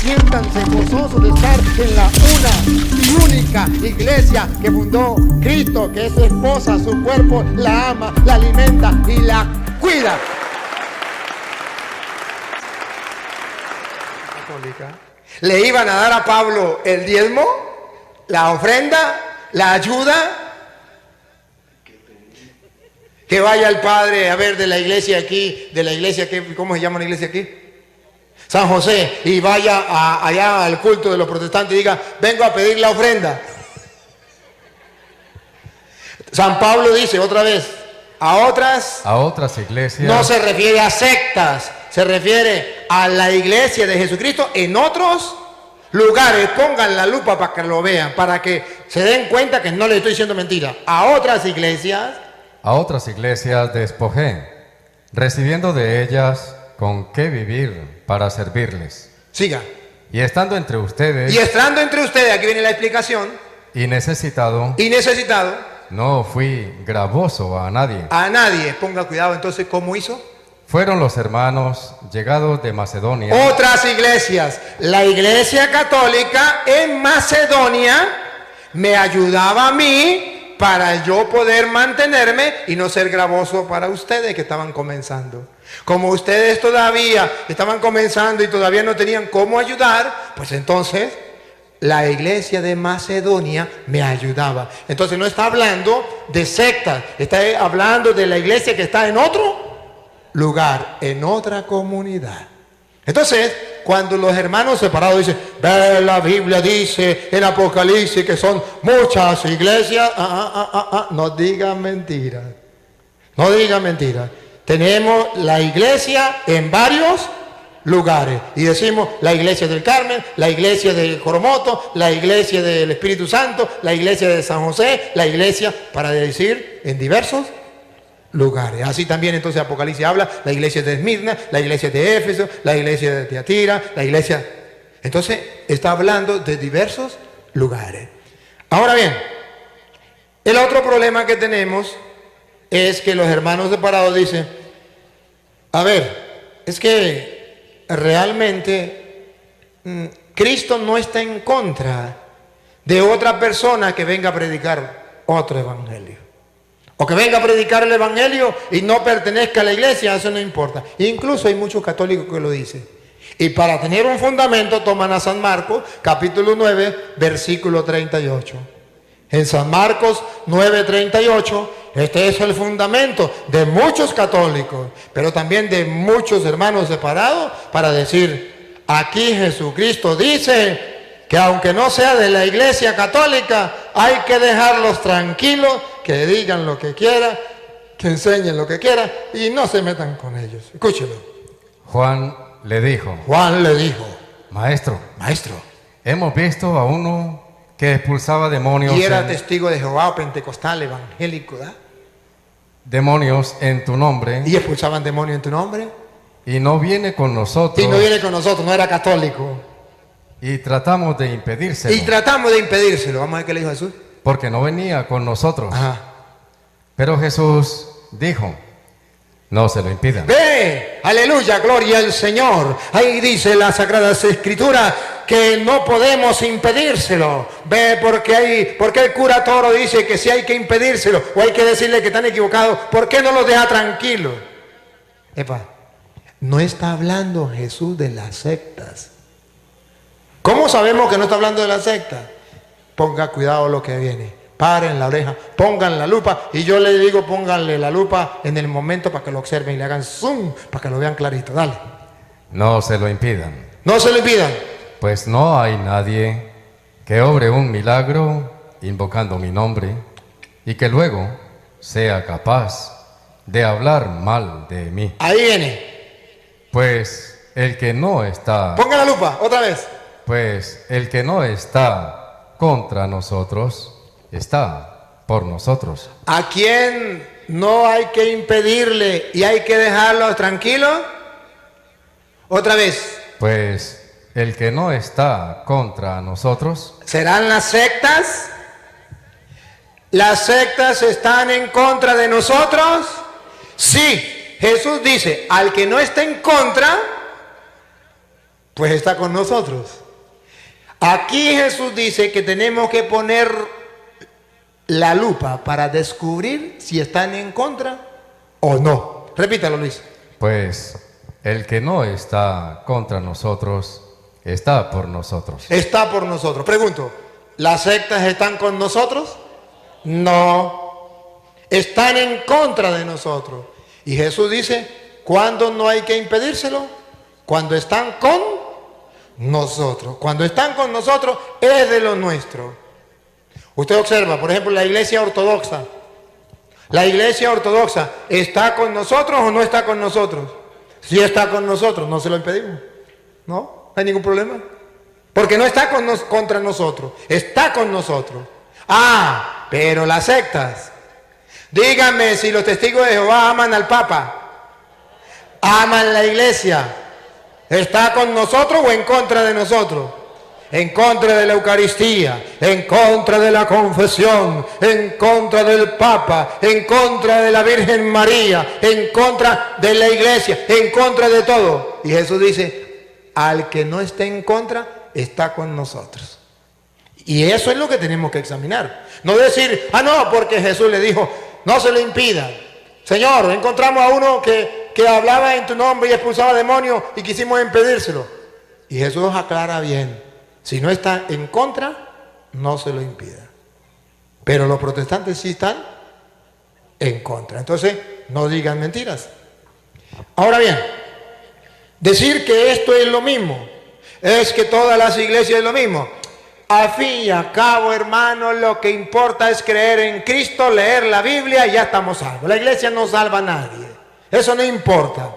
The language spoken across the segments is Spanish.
siéntanse gozosos de estar en la una y única iglesia que fundó Cristo, que es su esposa, su cuerpo, la ama, la alimenta y la cuida. Católica. Le iban a dar a Pablo el diezmo, la ofrenda, la ayuda. Que vaya el padre a ver de la iglesia aquí, ¿cómo se llama la iglesia aquí? San José, y vaya allá al culto de los protestantes y diga, vengo a pedir la ofrenda. San Pablo dice otra vez, a otras iglesias. No se refiere a sectas, se refiere a la iglesia de Jesucristo en otros lugares. Pongan la lupa para que lo vean, para que se den cuenta que no les estoy diciendo mentira. A otras iglesias despojé, recibiendo de ellas con qué vivir para servirles. Siga. Y estando entre ustedes, aquí viene la explicación. Y necesitado, no fui gravoso a nadie. A nadie, ponga cuidado. Entonces, ¿cómo hizo? Fueron los hermanos llegados de Macedonia. Otras iglesias. La iglesia católica en Macedonia me ayudaba a mí para yo poder mantenerme y no ser gravoso para ustedes que estaban comenzando. Como ustedes todavía estaban comenzando y todavía no tenían cómo ayudar, pues entonces la iglesia de Macedonia me ayudaba. Entonces no está hablando de sectas, está hablando de la iglesia que está en otro lugar, en otra comunidad. Entonces, cuando los hermanos separados dicen, ve, la Biblia dice en Apocalipsis que son muchas iglesias, no digan mentiras. No digan mentiras. Tenemos la iglesia en varios lugares y decimos la iglesia del Carmen, la iglesia del Joromoto, la iglesia del Espíritu Santo, la iglesia de San José, la iglesia, para decir, en diversos lugares. Así también entonces Apocalipsis habla la iglesia de Esmirna, la iglesia de Éfeso, la iglesia de Tiatira, la iglesia. Entonces está hablando de diversos lugares. Ahora bien, el otro problema que tenemos es que los hermanos separados dicen, a ver, es que realmente Cristo no está en contra de otra persona que venga a predicar otro evangelio. O que venga a predicar el evangelio y no pertenezca a la iglesia, eso no importa. Incluso hay muchos católicos que lo dicen. Y para tener un fundamento toman a San Marcos, capítulo 9, versículo 38. En San Marcos 9:38, este es el fundamento de muchos católicos, pero también de muchos hermanos separados, para decir, aquí Jesucristo dice que aunque no sea de la iglesia católica, hay que dejarlos tranquilos, que digan lo que quieran, que enseñen lo que quieran y no se metan con ellos. Escúchelo. Juan le dijo, Maestro, hemos visto a uno que expulsaba demonios. Y era testigo de Jehová, pentecostal, evangélico, ¿verdad? Demonios en tu nombre. Y expulsaban demonios en tu nombre. Y no viene con nosotros. No era católico. Y tratamos de impedírselo. Vamos a ver qué le dijo Jesús. Porque no venía con nosotros. Ajá. Pero Jesús dijo, no se lo impidan. Ve, aleluya, gloria al Señor. Ahí dice la Sagrada Escritura que no podemos impedírselo. Ve, porque el cura Toro dice que si hay que impedírselo o hay que decirle que están equivocados, ¿por qué no los deja tranquilos? Epa, no está hablando Jesús de las sectas. ¿Cómo sabemos que no está hablando de las sectas? Ponga cuidado lo que viene. Paren la oreja, pongan la lupa. Y yo le digo, pónganle la lupa en el momento para que lo observen y le hagan zoom, para que lo vean clarito. Dale. No se lo impidan. No se lo impidan. Pues no hay nadie que obre un milagro invocando mi nombre y que luego sea capaz de hablar mal de mí. Ahí viene. Pues el que no está... Ponga la lupa, otra vez. Pues el que no está contra nosotros, está por nosotros. ¿A quién no hay que impedirle y hay que dejarlo tranquilo? Otra vez. Pues el que no está contra nosotros. ¿Serán las sectas? ¿Las sectas están en contra de nosotros? Sí. Jesús dice, al que no está en contra, Pues está con nosotros. Aquí Jesús dice que tenemos que poner la lupa para descubrir si están en contra o no. Repítalo, Luis. Pues el que no está contra nosotros, está por nosotros. Está por nosotros. Pregunto, ¿las sectas están con nosotros? No. Están en contra de nosotros. Y Jesús dice, ¿cuándo no hay que impedírselo? Cuando están con nosotros. Cuando están con nosotros es de lo nuestro. Usted observa, por ejemplo, la iglesia ortodoxa. ¿La iglesia ortodoxa está con nosotros o no está con nosotros? Si está con nosotros, no se lo impedimos. No hay ningún problema. Porque no está contra nosotros, está con nosotros. Ah, pero las sectas. Díganme si los testigos de Jehová aman al Papa, aman la iglesia. ¿Está con nosotros o en contra de nosotros? En contra de la Eucaristía, en contra de la confesión, en contra del Papa, en contra de la Virgen María, en contra de la iglesia, en contra de todo. Y Jesús dice, al que no esté en contra, está con nosotros. Y eso es lo que tenemos que examinar. No decir, no, porque Jesús le dijo, no se lo impida. Señor, encontramos a uno que hablaba en tu nombre y expulsaba demonios y quisimos impedírselo. Y Jesús aclara bien. Si no está en contra, no se lo impida. Pero los protestantes sí están en contra. Entonces, no digan mentiras. Ahora bien, decir que esto es lo mismo, es que todas las iglesias es lo mismo. Al fin y al cabo, hermanos, lo que importa es creer en Cristo, leer la Biblia y ya estamos salvos. La iglesia no salva a nadie. Eso no importa.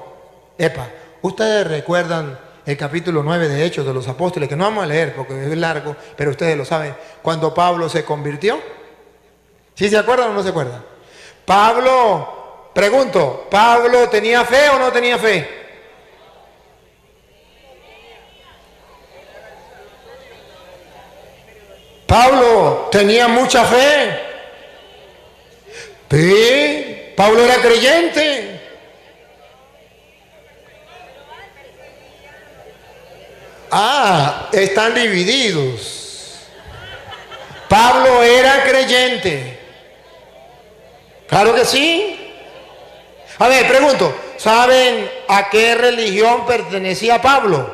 Ustedes recuerdan el capítulo 9 de Hechos de los Apóstoles, que no vamos a leer porque es largo, pero ustedes lo saben, cuando Pablo se convirtió. ¿Sí se acuerdan o no se acuerdan? Pablo, pregunto, ¿Pablo tenía fe o no tenía fe? Pablo tenía mucha fe. Sí, Pablo era creyente. Están divididos. Pablo era creyente. Claro que sí. A ver, pregunto, ¿saben a qué religión pertenecía Pablo?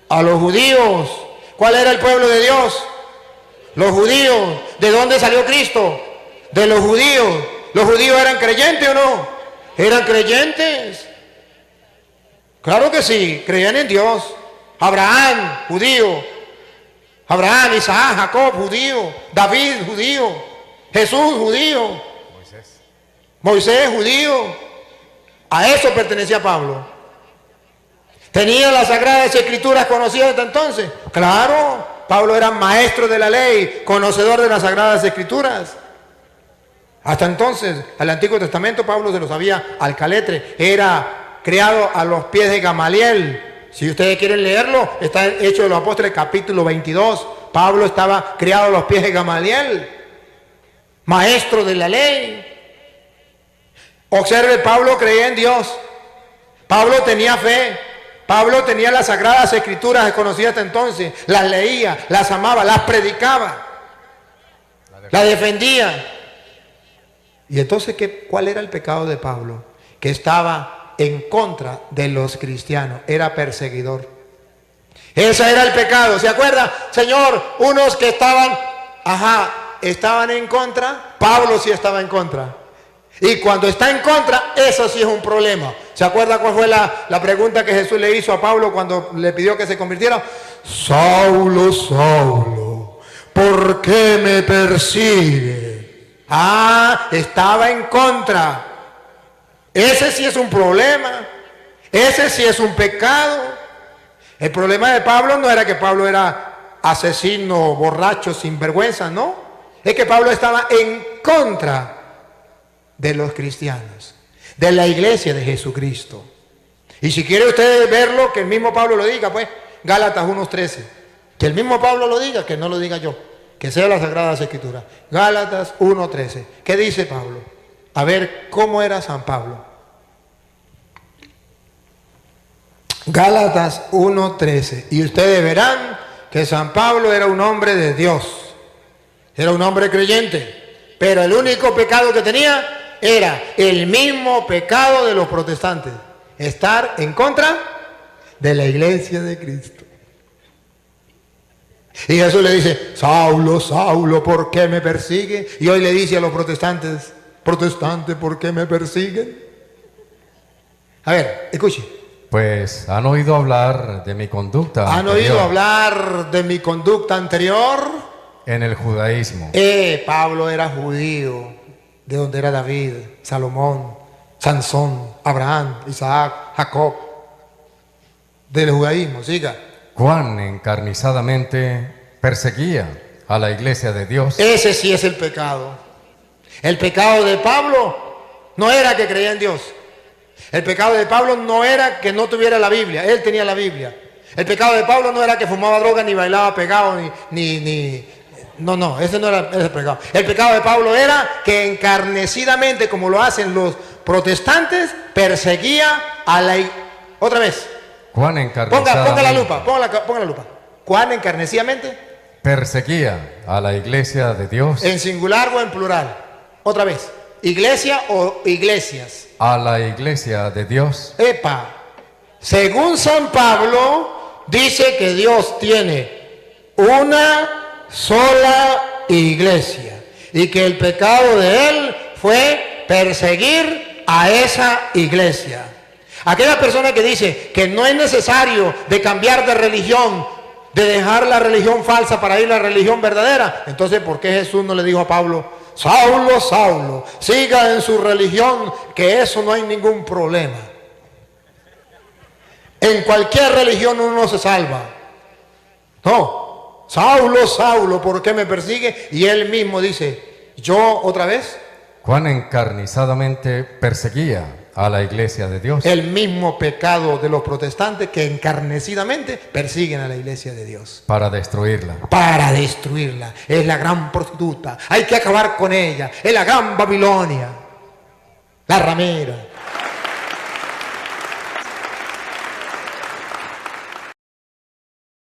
A los judíos. ¿Cuál era el pueblo de Dios? Los judíos. ¿De dónde salió Cristo? De los judíos. ¿Los judíos eran creyentes o no? ¿Eran creyentes? Claro que sí, creían en Dios. Abraham, judío. Abraham, Isaac, Jacob, judío. David, judío. Jesús, judío. Moisés, judío. A eso pertenecía Pablo. ¿Tenía las Sagradas Escrituras conocidas hasta entonces? Claro, Pablo era maestro de la ley, conocedor de las Sagradas Escrituras. Hasta entonces, al Antiguo Testamento Pablo se lo sabía al caletre. Era criado a los pies de Gamaliel. Si ustedes quieren leerlo, está en Hechos de los Apóstoles capítulo 22. Pablo estaba criado a los pies de Gamaliel, maestro de la ley. Observe, Pablo creía en Dios. Pablo tenía fe. Pablo tenía las Sagradas Escrituras desconocidas hasta entonces. Las leía, las amaba, las predicaba, las defendía. Y entonces, ¿cuál era el pecado de Pablo? Que estaba en contra de los cristianos, era perseguidor. Ese era el pecado, ¿se acuerda? Señor, unos que estaban en contra, Pablo sí estaba en contra. Y cuando está en contra, eso sí es un problema. ¿Se acuerda cuál fue la pregunta que Jesús le hizo a Pablo cuando le pidió que se convirtiera? Saulo, Saulo, ¿por qué me persigue? Estaba en contra. Ese sí es un problema. Ese sí es un pecado. El problema de Pablo no era que Pablo era asesino, borracho, sinvergüenza, no. Es que Pablo estaba en contra de los cristianos, de la iglesia de Jesucristo. Y si quiere usted verlo, que el mismo Pablo lo diga, pues, Gálatas 1:13. Que el mismo Pablo lo diga, que no lo diga yo. Que sea las Sagradas Escrituras. Gálatas 1:13. ¿Qué dice Pablo? A ver, ¿cómo era San Pablo? Gálatas 1:13. Y ustedes verán que San Pablo era un hombre de Dios. Era un hombre creyente. Pero el único pecado que tenía era el mismo pecado de los protestantes. Estar en contra de la iglesia de Cristo. Y Jesús le dice, Saulo, Saulo, ¿por qué me persigue? Y hoy le dice a los protestantes, protestantes, ¿por qué me persiguen? A ver, escuche. Pues han oído hablar de mi conducta ¿Han anterior oído hablar de mi conducta anterior? en el judaísmo, Pablo era judío, de donde era David, Salomón, Sansón, Abraham, Isaac, Jacob, del judaísmo, siga. cuán encarnizadamente perseguía a la iglesia de Dios. Ese sí es el pecado. El pecado de Pablo no era que creía en Dios. El pecado de Pablo no era que no tuviera la Biblia, él tenía la Biblia. El pecado de Pablo no era que fumaba droga, ni bailaba pegado, No, ese no era ese pecado. El pecado de Pablo era que encarnecidamente, como lo hacen los protestantes, perseguía a la... Otra vez, Cuán ponga la encarnizadamente lupa, ponga la lupa. ¿Cuán encarnecidamente? perseguía a la iglesia de Dios, ¿En singular o en plural? Otra vez, ¿iglesia o iglesias? a la iglesia de Dios. Según San Pablo, dice que Dios tiene una sola iglesia y que el pecado de él fue perseguir a esa iglesia. Aquella persona que dice que no es necesario de cambiar de religión, de dejar la religión falsa para ir a la religión verdadera, entonces ¿por qué Jesús no le dijo a Pablo, Saulo, Saulo, siga en su religión, que eso no hay ningún problema? En cualquier religión uno se salva. No, Saulo, Saulo, ¿por qué me persigue? Y él mismo dice, yo otra vez, Cuán encarnizadamente perseguía a la iglesia de Dios. el mismo pecado de los protestantes que encarnecidamente persiguen a la iglesia de Dios. Para destruirla. Para destruirla. Es la gran prostituta. Hay que acabar con ella. Es la gran Babilonia. La ramera.